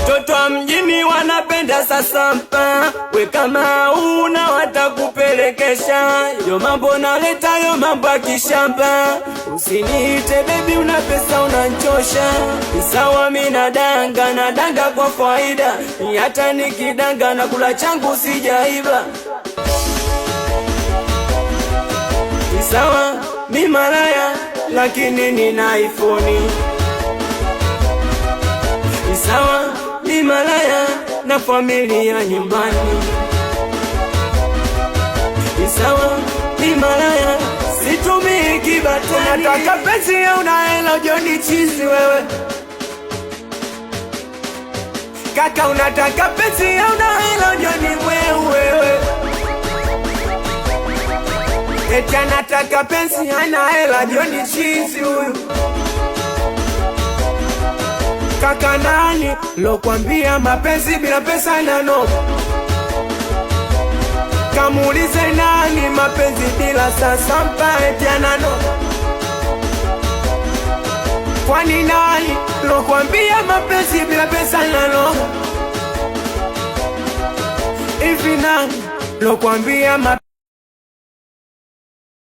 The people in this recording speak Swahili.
Watoto wa mjini wanapenda sasampa, we kama una watakupelekesha. Yo mambo naleta, yo mambo ya kishamba. Usiniite baby, una pesa unanchosha. Isawa mina danga, na danga kwa faida. Hata nikidanga na kula changu sijaiba. Isawa mi malaya, lakini nina iPhone. Isawa mi malaya, na familia nyumbani. Isawa mi malaya, situmii kibatani. Unataka pesa ya una hela ujoni chizi wewe. Kaka unataka pesa ya una hela ujoni wewe. Eti anataka pesa hana hela ujoni chizi huyu. Kaka nani lokuambia mapenzi bila pesa nano? Kamuulize nani mapenzi bila sasampa eti anano? Kwani nani lokuambia mapenzi bila pesa nano? Hivi nani lokuambia mapenzi